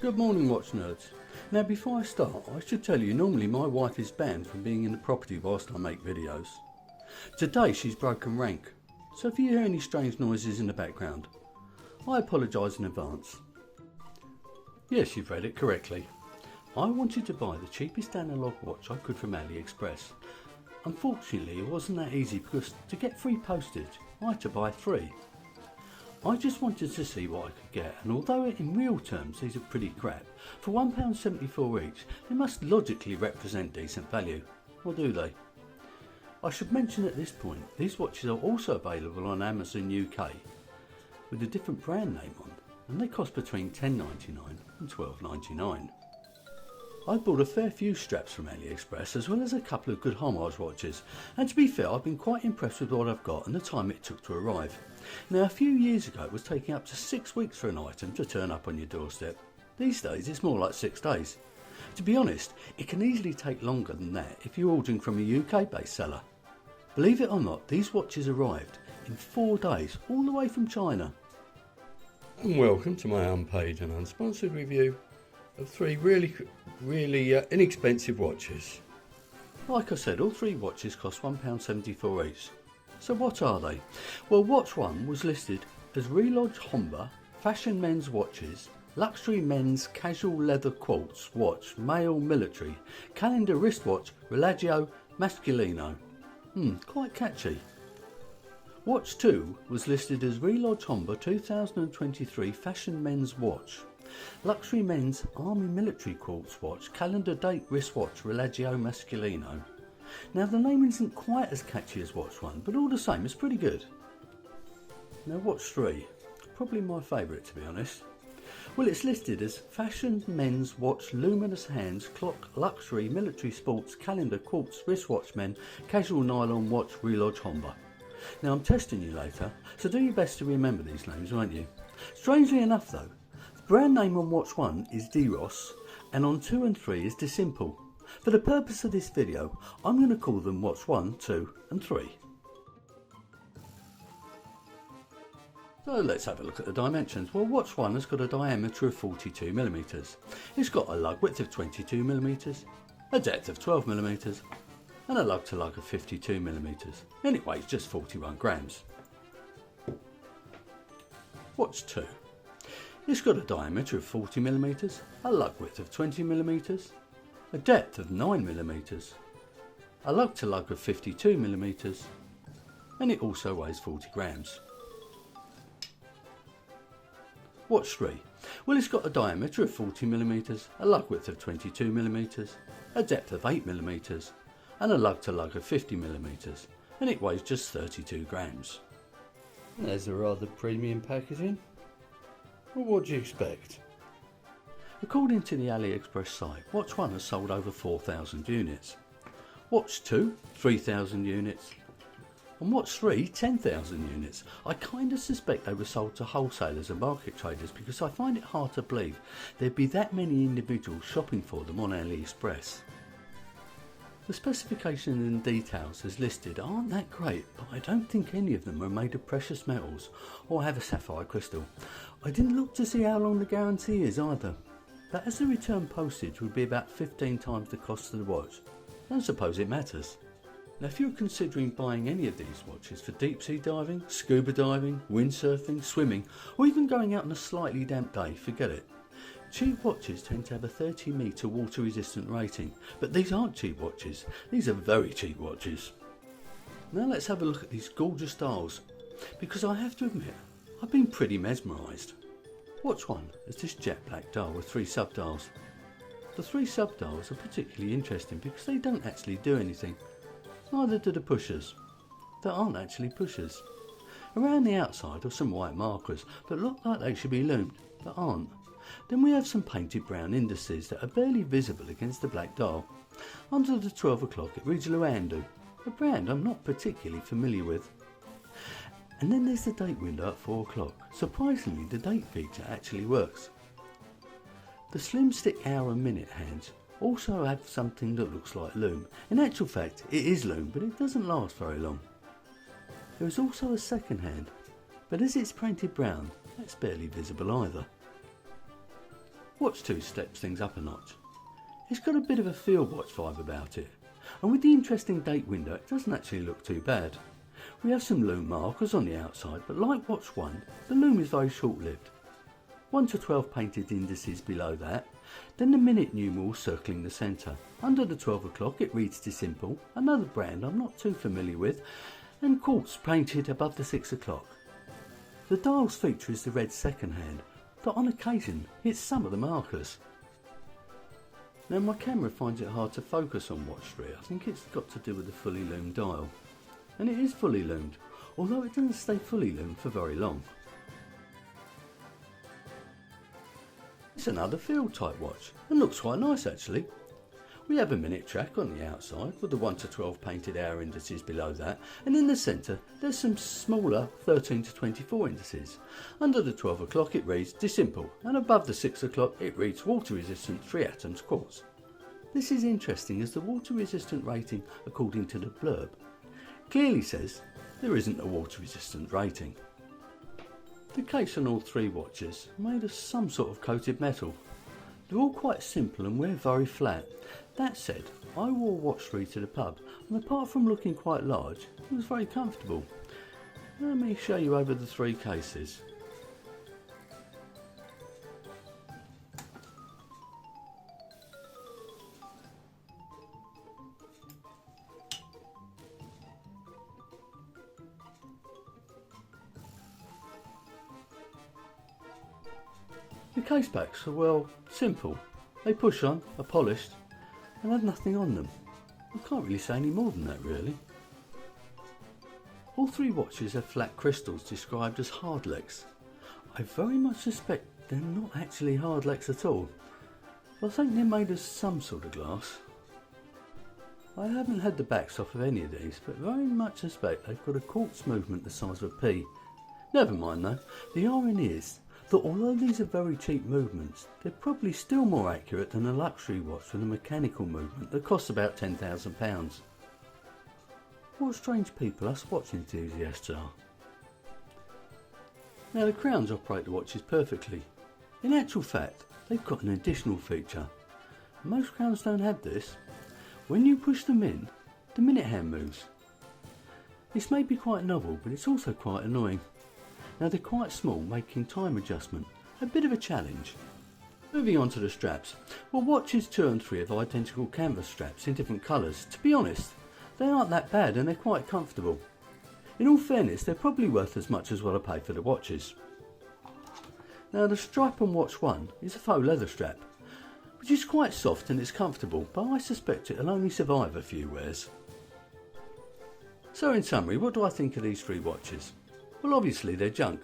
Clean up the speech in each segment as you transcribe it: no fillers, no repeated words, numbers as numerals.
Good morning, watch nerds. Now before I start, I should tell you normally my wife is banned from being in the property whilst I make videos. Today she's broken rank, so if you hear any strange noises in the background, I apologise in advance. Yes, you've read it correctly. I wanted to buy the cheapest analog watch I could from AliExpress. Unfortunately it wasn't that easy because to get free postage I had to buy 3. I just wanted to see what I could get, and although in real terms these are pretty crap, for £1.74 each they must logically represent decent value, or do they? I should mention at this point these watches are also available on Amazon UK with a different brand name on, and they cost between £10.99 and £12.99. I bought a fair few straps from AliExpress as well as a couple of good homage watches, and to be fair I've been quite impressed with what I've got and the time it took to arrive. Now a few years ago it was taking up to 6 weeks for an item to turn up on your doorstep. These days it's more like 6 days. To be honest, it can easily take longer than that if you're ordering from a UK based seller. Believe it or not, these watches arrived in 4 days all the way from China. And welcome to my unpaid and unsponsored review of 3 really inexpensive watches. Like I said, all 3 watches cost £1.74 each. So what are they? Well, watch 1 was listed as Reloj Homba Fashion Men's Watches, Luxury Men's Casual Leather Quartz Watch, Male Military, Calendar Wristwatch, Relagio Masculino. Quite catchy. Watch 2 was listed as Reloj Homba 2023 Fashion Men's Watch, Luxury Men's Army Military Quartz Watch, Calendar Date Wristwatch, Relagio Masculino. Now the name isn't quite as catchy as watch 1, but all the same it's pretty good. Now watch 3, probably my favourite to be honest. Well, it's listed as Fashion Men's Watch, Luminous Hands, Clock, Luxury, Military Sports, Calendar, Quartz, Wristwatch Men, Casual Nylon Watch, Reloj Homba. Now I'm testing you later, so do your best to remember these names, won't you? Strangely enough though, the brand name on watch 1 is D-Ross, and on 2 and 3 is Desimple. For the purpose of this video, I'm going to call them watch 1, 2 and 3. So let's have a look at the dimensions. Well, watch 1 has got a diameter of 42mm. It's got a lug width of 22mm, a depth of 12mm and a lug to lug of 52mm, and it weighs just 41 grams. Watch 2. It's got a diameter of 40mm, a lug width of 20mm, a depth of 9mm, a lug to lug of 52mm, and it also weighs 40 grams. Watch 3. Well, it's got a diameter of 40mm, a lug width of 22mm, a depth of 8mm, and a lug to lug of 50mm, and it weighs just 32 grams. There's a rather premium packaging. Well, what do you expect? According to the AliExpress site, watch 1 has sold over 4,000 units, watch 2 3,000 units, and watch 3 10,000 units. I kind of suspect they were sold to wholesalers and market traders because I find it hard to believe there'd be that many individuals shopping for them on AliExpress. The specifications and details as listed aren't that great, but I don't think any of them are made of precious metals or have a sapphire crystal. I didn't look to see how long the guarantee is either, but as the return postage would be about 15 times the cost of the watch, I don't suppose it matters. Now if you're considering buying any of these watches for deep sea diving, scuba diving, windsurfing, swimming, or even going out on a slightly damp day, forget it. Cheap watches tend to have a 30-metre water resistant rating, but these aren't cheap watches, these are very cheap watches. Now let's have a look at these gorgeous dials, because I have to admit, I've been pretty mesmerised. Watch 1 is this jet black dial with 3 sub-dials. The 3 sub-dials are particularly interesting because they don't actually do anything, neither do the pushers. They aren't actually pushers. Around the outside are some white markers that look like they should be loomed, but aren't. Then we have some painted brown indices that are barely visible against the black dial. Under the 12 o'clock it reads Luandu, a brand I'm not particularly familiar with. And then there's the date window at 4 o'clock. Surprisingly, the date feature actually works. The slim stick hour and minute hands also have something that looks like lume. In actual fact, it is lume, but it doesn't last very long. There is also a second hand, but as it's painted brown, that's barely visible either. Watch 2 steps things up a notch. It's got a bit of a field watch vibe about it, and with the interesting date window it doesn't actually look too bad. We have some loom markers on the outside, but like watch 1, the loom is very short-lived. 1 to 12 painted indices below that, then the minute numeral circling the centre. Under the 12 o'clock it reads Disimple, another brand I'm not too familiar with, and quartz painted above the 6 o'clock. The dial's feature is the red second hand, that on occasion hits some of the markers. Now my camera finds it hard to focus on watch 3. I think it's got to do with the fully loomed dial. And it is fully loomed, although it doesn't stay fully loomed for very long. It's another field type watch, and looks quite nice actually. We have a minute track on the outside with the 1 to 12 painted hour indices below that, and in the centre there's some smaller 13 to 24 indices. Under the 12 o'clock it reads Disimple, and above the 6 o'clock it reads water resistant 3 atoms quartz. This is interesting as the water resistant rating, according to the blurb, clearly says there isn't a water resistant rating. The case on all 3 watches are made of some sort of coated metal. They're all quite simple and wear very flat. That said, I wore watch 3 to the pub, and apart from looking quite large, it was very comfortable. Let me show you over the 3 cases. The case backs are, well, simple. They push on, are polished, and have nothing on them. I can't really say any more than that really. All 3 watches have flat crystals described as hardlex. I very much suspect they're not actually hardlex at all, but I think they're made of some sort of glass. I haven't had the backs off of any of these, but very much suspect they've got a quartz movement the size of a pea. Never mind though, the irony is that although these are very cheap movements, they're probably still more accurate than a luxury watch with a mechanical movement that costs about £10,000. What strange people us watch enthusiasts are. Now the crowns operate the watches perfectly. In actual fact, they've got an additional feature. Most crowns don't have this. When you push them in, the minute hand moves. This may be quite novel, but it's also quite annoying. Now they're quite small, making time adjustment a bit of a challenge. Moving on to the straps. Well, watches 2 and 3 have identical canvas straps in different colours. To be honest, they aren't that bad and they're quite comfortable. In all fairness, they're probably worth as much as what I paid for the watches. Now the strap on watch 1 is a faux leather strap, which is quite soft and it's comfortable, but I suspect it'll only survive a few wears. So in summary, what do I think of these 3 watches? Well, obviously they're junk,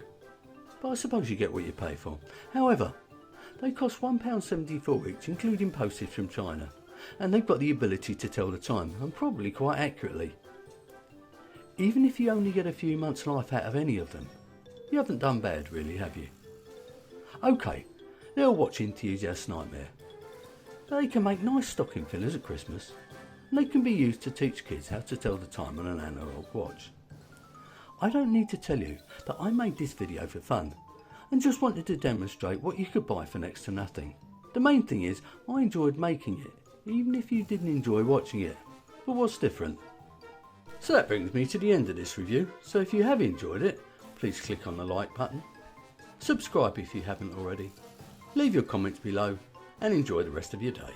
but I suppose you get what you pay for. However, they cost £1.74 each, including postage from China, and they've got the ability to tell the time, and probably quite accurately. Even if you only get a few months' life out of any of them, you haven't done bad really, have you? Okay, they're a watch enthusiast's nightmare. They can make nice stocking fillers at Christmas, and they can be used to teach kids how to tell the time on an analogue watch. I don't need to tell you that I made this video for fun and just wanted to demonstrate what you could buy for next to nothing. The main thing is I enjoyed making it, even if you didn't enjoy watching it. But what's different? So that brings me to the end of this review, so if you have enjoyed it, please click on the like button, subscribe if you haven't already, leave your comments below and enjoy the rest of your day.